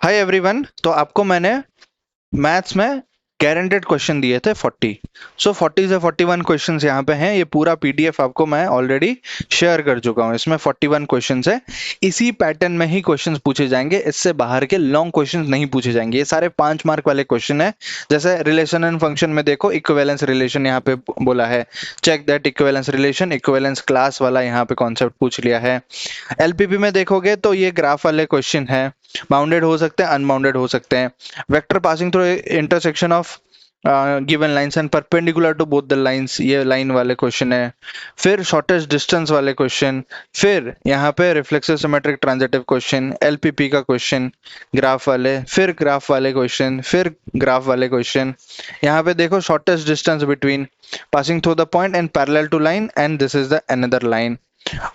Hi everyone. तो आपको मैंने मैथ्स में गारंटेड क्वेश्चन दिए थे 40। सो 40 से 41 क्वेश्चंस यहाँ पे हैं। ये पूरा पीडीएफ आपको मैं ऑलरेडी शेयर कर चुका हूँ। इसमें 41 क्वेश्चंस है। इसी पैटर्न में ही क्वेश्चंस पूछे जाएंगे, इससे बाहर के लॉन्ग क्वेश्चंस नहीं पूछे जाएंगे। ये सारे 5 मार्क वाले क्वेश्चन है। जैसे रिलेशन एंड फंक्शन में देखो, इक्विवेलेंस रिलेशन यहाँ पे बोला है, check that equivalence relation, equivalence class वाला यहाँ पे कॉन्सेप्ट पूछ लिया है। एलपीपी में देखोगे तो ये ग्राफ वाले क्वेश्चन है। बाउंडेड हो सकते हैं, अनबाउंडेड हो सकते हैं। Vector passing through intersection of given lines and perpendicular to both the lines, ये लाइन वाले क्वेश्चन है। फिर शॉर्टेस्ट डिस्टेंस वाले क्वेश्चन। फिर यहाँ पे reflexive symmetric transitive question, LPP का क्वेश्चन, ग्राफ वाले, फिर ग्राफ वाले क्वेश्चन, फिर ग्राफ वाले क्वेश्चन। यहाँ पे देखो shortest distance between passing through the point and parallel to line and this is the another line.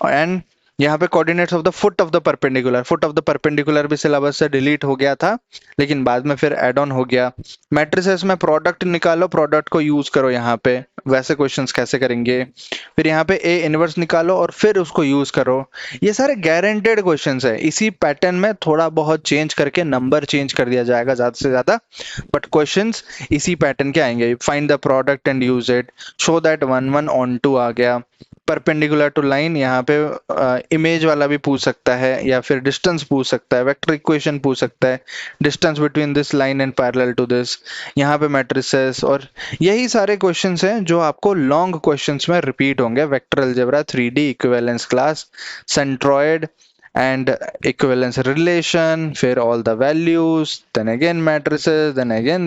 And यहाँ पे coordinates of the foot of the perpendicular, foot of the perpendicular भी syllabus से delete हो गया था, लेकिन बाद में फिर ऐड ऑन हो गया। मैट्रिसेस में प्रोडक्ट निकालो, प्रोडक्ट को यूज करो यहाँ पे, वैसे क्वेश्चंस कैसे करेंगे। फिर यहाँ पे ए इनवर्स निकालो और फिर उसको यूज करो। ये सारे गारंटेड क्वेश्चंस है। इसी पैटर्न में थोड़ा बहुत चेंज करके नंबर चेंज कर दिया जाएगा ज्यादा से ज्यादा, बट क्वेश्चंस इसी पैटर्न के आएंगे। Find the product and use it, show that 1 1 on 2 आ गया। परपेंडिकुलर टू लाइन, यहाँ पे इमेज वाला भी पूछ सकता है, या फिर डिस्टेंस पूछ सकता है, वेक्टर इक्वेशन पूछ सकता है, distance between this line and parallel to this. यहाँ पे मैट्रिसेस, और यही सारे क्वेश्चंस हैं जो आपको लॉन्ग क्वेश्चंस में रिपीट होंगे। Vector algebra, 3D equivalence class, centroid and equivalence relation, फिर all the values, then again matrices, then again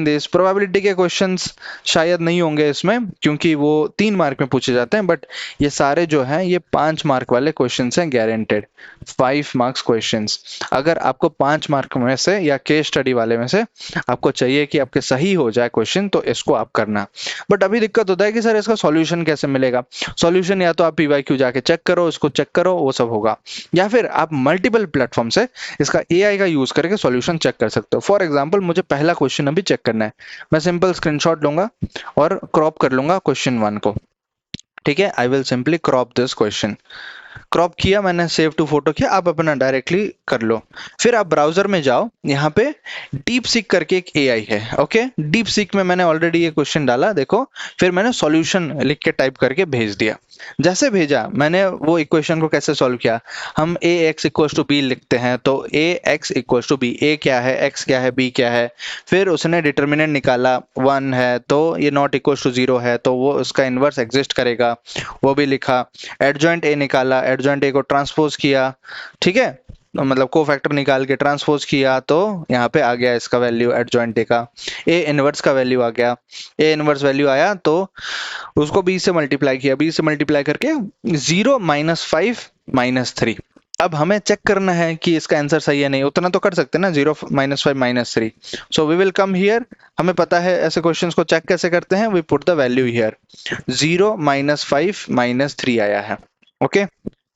this probability के questions शायद नहीं होंगे इसमें, क्योंकि वो 3 मार्क में पूछे जाते हैं। बट ये सारे जो हैं ये 5 मार्क वाले क्वेश्चंस हैं, गारंटेड 5 मार्क्स क्वेश्चंस। अगर आपको 5 मार्क में से या केस स्टडी वाले में से आपको चाहिए कि आपके सही हो जाए क्वेश्चन, तो इसको आप करना। बट अभी दिक्कत होता है कि सर इसका सॉल्यूशन कैसे मिलेगा। सॉल्यूशन या तो आप पीवाईक्यू जाके चेक करो, इसको चेक करो, वो सब होगा, या फिर आप मल्टीपल प्लेटफॉर्म से इसका एआई का यूज करके सॉल्यूशन चेक कर सकते हो। फॉर एग्जांपल, मुझे पहला क्वेश्चन अभी चेक करना है, मैं सिंपल स्क्रीनशॉट लूंगा और क्रॉप कर लूंगा क्वेश्चन 1 को। ठीक है, I will simply crop this question. Crop किया मैंने, सेव टू फोटो किया, आप अपना डायरेक्टली कर लो। फिर आप ब्राउजर में जाओ, यहाँ पे डीप सीक करके एक एआई है। ओके, डीप सीक में मैंने ऑलरेडी ये क्वेश्चन डाला, देखो। फिर मैंने सॉल्यूशन लिख के टाइप करके भेज दिया। जैसे भेजा मैंने, वो इक्वेशन को कैसे सॉल्व किया, हम ए एक्स इक्वल टू बी लिखते हैं, तो ए एक्स इक्वल टू बी, ए क्या है, एक्स क्या है, बी क्या है। फिर उसने डिटर्मिनेंट निकाला, 1 है तो ये नॉट इक्वल टू 0 है, तो वो उसका इनवर्स एग्जिस्ट करेगा, वो भी लिखा। एडजॉइंट ए निकाला, एडजॉइंट ए को ट्रांसपोज किया, ठीक है, मतलब को फैक्टर निकाल के ट्रांसपोज किया, तो यहाँ पे आ गया इसका वैल्यू एडजॉइंट ए का। ए इनवर्स का वैल्यू आ गया, ए इनवर्स वैल्यू आया तो उसको 20 से मल्टीप्लाई किया, 20 से मल्टीप्लाई करके 0 -5 -3। अब हमें चेक करना है कि इसका आंसर सही है नहीं, उतना तो कर सकते हैं ना, 0 -5 -3। So we will come here, हमें पता है ऐसे क्वेश्चंस को चेक कैसे करते हैं। We put the value here, 0 -5 -3 आया है। ओके,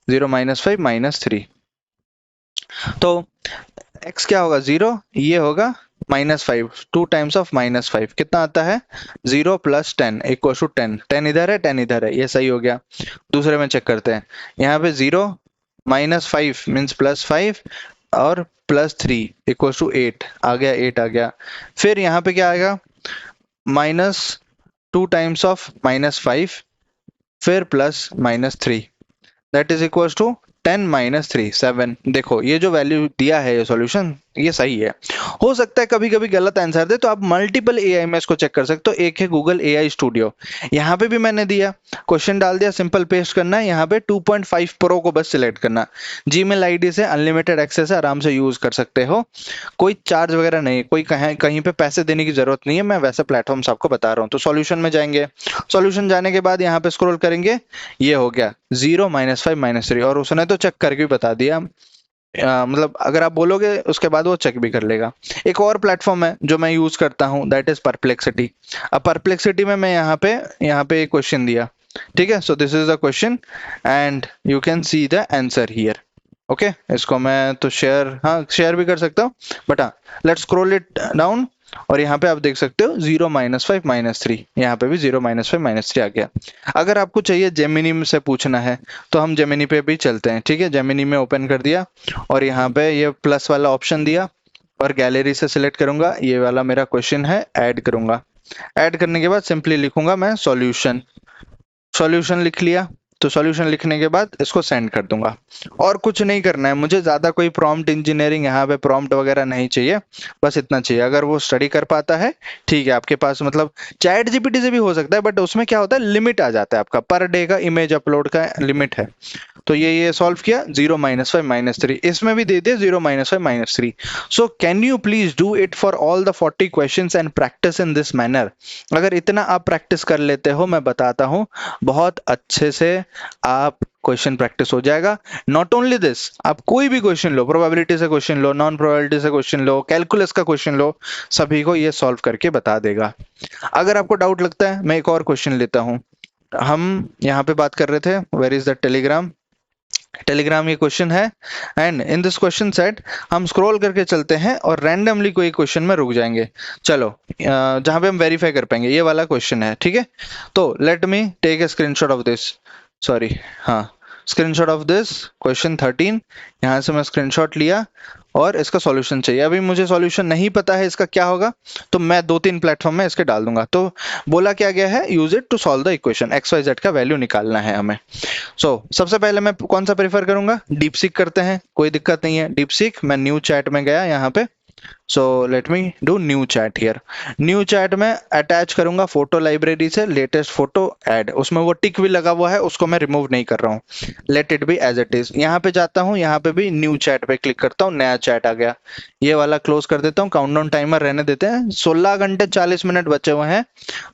0 -5 -3, तो x क्या होगा, 0, ये होगा -5, 2 टाइम्स ऑफ -5 कितना आता है, 0 + 10 इक्वल टू 10। 10 इधर है, 10 इधर है, ये सही हो गया। दूसरे में चेक करते हैं, यहाँ पे 0 -5 मीन्स +5 और +3 इक्वल टू 8 आ गया, 8 आ गया। फिर यहाँ पे क्या आएगा, -2 टाइम्स ऑफ -5 फिर +-3, दैट इज इक्वल टू 10 -3 7। देखो ये जो वैल्यू दिया है, ये सॉल्यूशन ये सही है। हो सकता है कभी कभी गलत आंसर दे, तो आप मल्टीपल एआई में इसको चेक कर सकते हो। एक है गूगल एआई स्टूडियो, यहाँ पे भी मैंने दिया, क्वेश्चन डाल दिया, सिंपल पेस्ट करना है। यहाँ पे 2.5 प्रो को बस सिलेक्ट करना, जीमेल आईडी से अनलिमिटेड एक्सेस है, आराम से यूज कर सकते हो, कोई चार्ज वगैरह नहीं, कोई कहीं पे पैसे देने की जरूरत नहीं है। मैं वैसे प्लेटफॉर्म आपको बता रहा हूँ। तो सॉल्यूशन में जाएंगे, सॉल्यूशन जाने के बाद यहाँ पे स्क्रॉल करेंगे, ये हो गया 0 -5 -3, और उसने तो चेक करके भी बता दिया। मतलब अगर आप बोलोगे उसके बाद वो चेक भी कर लेगा। एक और प्लेटफॉर्म है जो मैं यूज करता हूँ, दैट इज परप्लेक्सिटी। अब परप्लेक्सिटी में मैं यहाँ पे एक क्वेश्चन दिया, ठीक है। So this is the question and you can see the answer here. Okay इसको मैं तो शेयर, हाँ शेयर भी कर सकता हूँ, बट हाँ लेट्स स्क्रॉल इट डाउन, और यहाँ पे आप देख सकते हो 0 -5 -3, यहाँ पे भी 0 -5 -3 आ गया। अगर आपको चाहिए जेमिनी से पूछना है तो हम जेमिनी पे भी चलते हैं, ठीक है। जेमिनी में ओपन कर दिया और यहाँ पे ये प्लस वाला ऑप्शन दिया और गैलरी से सिलेक्ट करूंगा, ये वाला मेरा क्वेश्चन है, ऐड करूंगा। ऐड करने के बाद सिंपली लिखूंगा मैं सॉल्यूशन, सॉल्यूशन लिख लिया। तो सॉल्यूशन लिखने के बाद इसको सेंड कर दूंगा, और कुछ नहीं करना है मुझे, ज्यादा कोई प्रॉम्प्ट इंजीनियरिंग यहाँ पे प्रॉम्प्ट वगैरह नहीं चाहिए, बस इतना चाहिए। अगर वो स्टडी कर पाता है ठीक है, आपके पास मतलब चैट जीपीटी से भी हो सकता है, बट उसमें क्या होता है लिमिट आ जाता है, आपका पर डे का इमेज अपलोड का लिमिट है। तो ये सॉल्व किया 0 -5 -3, इसमें भी दे दिया 0 -5 -3। So can you please do it for all the 40 questions and practice in this manner. अगर इतना आप प्रैक्टिस कर लेते हो, मैं बताता हूँ बहुत अच्छे से आप क्वेश्चन प्रैक्टिस हो जाएगा। नॉट ओनली दिस, आप कोई भी क्वेश्चन लो, प्रोबेबिलिटी से क्वेश्चन लो, नॉन प्रोबेबिलिटी से क्वेश्चन लो, कैलकुलस का क्वेश्चन लो, सभी को ये सॉल्व करके बता देगा। अगर आपको डाउट लगता है, मैं एक और क्वेश्चन लेता हूँ। हम यहाँ पे बात कर रहे थे where is the Telegram, Telegram ये क्वेश्चन है, and in this question set हम स्क्रॉल करके चलते हैं और रैंडमली कोई क्वेश्चन में रुक जाएंगे। चलो जहां पे हम वेरीफाई कर पाएंगे, ये वाला क्वेश्चन है, ठीक है। तो let me take a screenshot of this, sorry हाँ, स्क्रीनशॉट ऑफ दिस क्वेश्चन 13, यहाँ से मैं स्क्रीनशॉट लिया और इसका सॉल्यूशन चाहिए। अभी मुझे सॉल्यूशन नहीं पता है इसका क्या होगा, तो मैं 2-3 प्लेटफॉर्म में इसके डाल दूंगा। तो बोला क्या गया है, use it to solve the equation, X Y Z का वैल्यू निकालना है हमें। सबसे पहले मैं कौन सा प्रेफर करूंगा, डीप सीक करते हैं, कोई दिक्कत नहीं है। डीप सीक, मैं न्यू चैट में गया यहाँ पे, so let me do new chat here. New chat में अटैच करूंगा फोटो लाइब्रेरी से लेटेस्ट फोटो ऐड, उसमें वो टिक भी लगा हुआ है, उसको मैं रिमूव नहीं कर रहा हूँ, let it be as it is. यहाँ पे जाता हूँ, यहाँ पे भी न्यू चैट पे क्लिक करता हूँ, नया चैट आ गया, ये वाला क्लोज कर देता हूँ। काउंटडाउन टाइमर रहने देते हैं, 16 घंटे 40 मिनट बचे हुए हैं।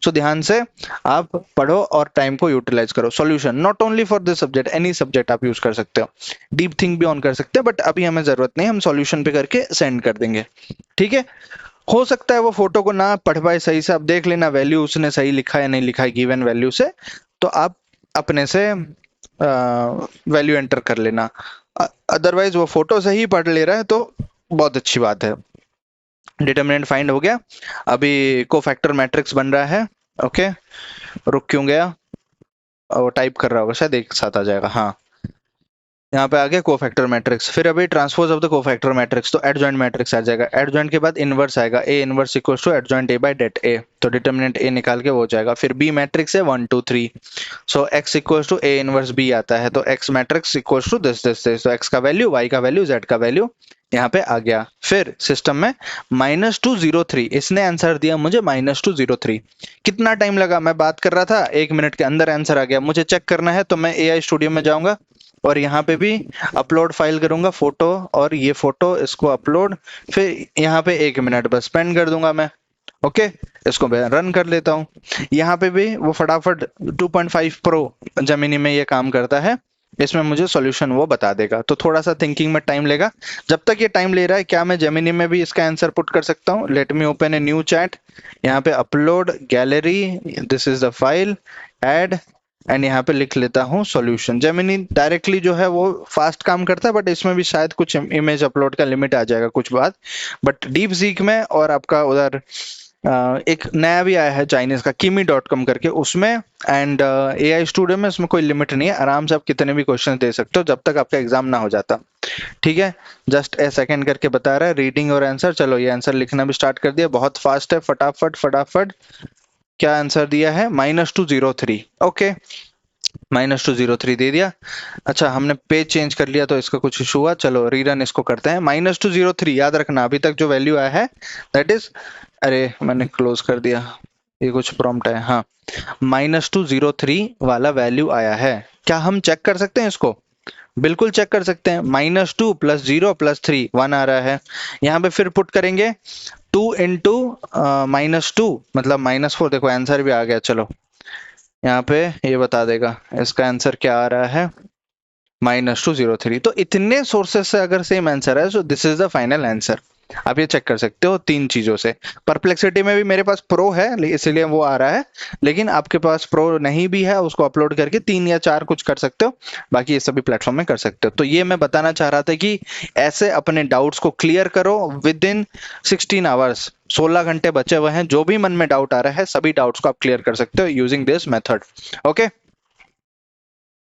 सो ध्यान से आप पढ़ो और टाइम को यूटिलाइज करो। Solution not only for this subject, any subject आप यूज कर सकते हो, डीप थिंक भी ऑन कर सकते हैं, बट अभी हमें जरूरत नहीं, हम सॉल्यूशन पे करके सेंड कर देंगे, ठीक है। हो सकता है वो फोटो को ना पढ़ पाए सही से, आप देख लेना वैल्यू उसने सही लिखा है नहीं लिखा है गिवन वैल्यू से, तो आप अपने से वैल्यू एंटर कर लेना। अदरवाइज वो फोटो से ही पढ़ ले रहा है तो बहुत अच्छी बात है। डिटर्मिनेंट फाइंड हो गया, अभी कोफैक्टर मैट्रिक्स बन रहा है। ओके रुक क्यों गया, वो टाइप कर रहा होगा शायद, एक साथ आ जाएगा, हाँ यहाँ पे आ गया कोफैक्टर मैट्रिक्स। फिर अभी transpose of the cofactor matrix, तो एडजॉइंट मैट्रिक्स आ जाएगा। एडजॉइंट के बाद इनवर्स आएगा, A inverse equals to adjoint A by det A, तो डिटर्मिनेंट ए निकाल के वो हो जाएगा। फिर बी मैट्रिक्स है 1 2 3, so x equals to A inverse B आता है, तो x matrix equals to this this this, तो एक्स का वैल्यू, वाई का वैल्यू, जेड का वैल्यू यहाँ पे आ गया। फिर सिस्टम में -203, इसने आंसर दिया मुझे -203। कितना टाइम लगा, मैं बात कर रहा था 1 मिनट के अंदर आंसर आ गया। मुझे चेक करना है तो मैं एआई स्टूडियो में जाऊंगा और यहाँ पे भी अपलोड फाइल करूंगा फोटो, और ये फोटो इसको अपलोड, फिर यहाँ पे 1 मिनट बस स्पेंड कर दूंगा मैं। ओके इसको मैं रन कर लेता हूँ। यहाँ पे भी वो फटाफट 2.5 प्रो जेमिनी में ये काम करता है, इसमें मुझे सॉल्यूशन वो बता देगा। तो थोड़ा सा थिंकिंग में टाइम लेगा। जब तक ये टाइम ले रहा है, क्या मैं जेमिनी में भी इसका आंसर पुट कर सकता हूँ? Let me open a new chat, यहाँ पे upload gallery, this is the file, add, and यहाँ पे लिख लेता हूँ सॉल्यूशन। जेमिनी डायरेक्टली जो है वो फास्ट काम करता है, बट इसमें भी शायद कुछ इमेज अपलोड का लिमिट आ जाएगा कुछ बात। बट डीप सीक में और आपका उधर एक नया भी आया है चाइनीज का kimi.com करके, उसमें एंड एआई स्टूडियो में, इसमें कोई लिमिट नहीं है, आराम से आप कितने भी क्वेश्चन दे सकते हो जब तक आपका एग्जाम ना हो जाता, ठीक है। जस्ट ए सेकंड करके बता रहा है, रीडिंग और आंसर। चलो ये आंसर लिखना भी स्टार्ट कर दिया, बहुत फास्ट है, फटाफट फटाफट। क्या आंसर दिया है? -203। ओके -203 दे दिया। अच्छा हमने पेज चेंज कर लिया तो इसका कुछ इशू हुआ, चलो रीरन इसको करते हैं। -203 याद रखना, अभी तक जो वैल्यू आया है दैट इज, अरे मैंने क्लोज कर दिया, ये कुछ प्रॉम्प्ट है, हाँ -203 वाला वैल्यू आया है। क्या हम चेक कर सकते हैं इसको? बिल्कुल चेक कर सकते हैं। -2 + 0 + 3 1 आ रहा है। यहाँ पे फिर पुट करेंगे 2 इंटू -2 मतलब -4, देखो आंसर भी आ गया। चलो यहाँ पे ये बता देगा इसका आंसर क्या आ रहा है, -203। तो इतने सोर्सेस से अगर सेम आंसर है, so this is the final answer. आप ये चेक कर सकते हो 3 चीजों से। परप्लेक्सिटी में भी मेरे पास प्रो है इसलिए वो आ रहा है, लेकिन आपके पास प्रो नहीं भी है उसको अपलोड करके 3 या 4 कुछ कर सकते हो, बाकी ये सभी प्लेटफॉर्म में कर सकते हो। तो ये मैं बताना चाह रहा था कि ऐसे अपने डाउट्स को क्लियर करो विद इन 16 आवर्स। 16 घंटे बचे हुए हैं, जो भी मन में डाउट आ रहा है सभी डाउट्स को आप क्लियर कर सकते हो यूजिंग दिस मेथड। ओके।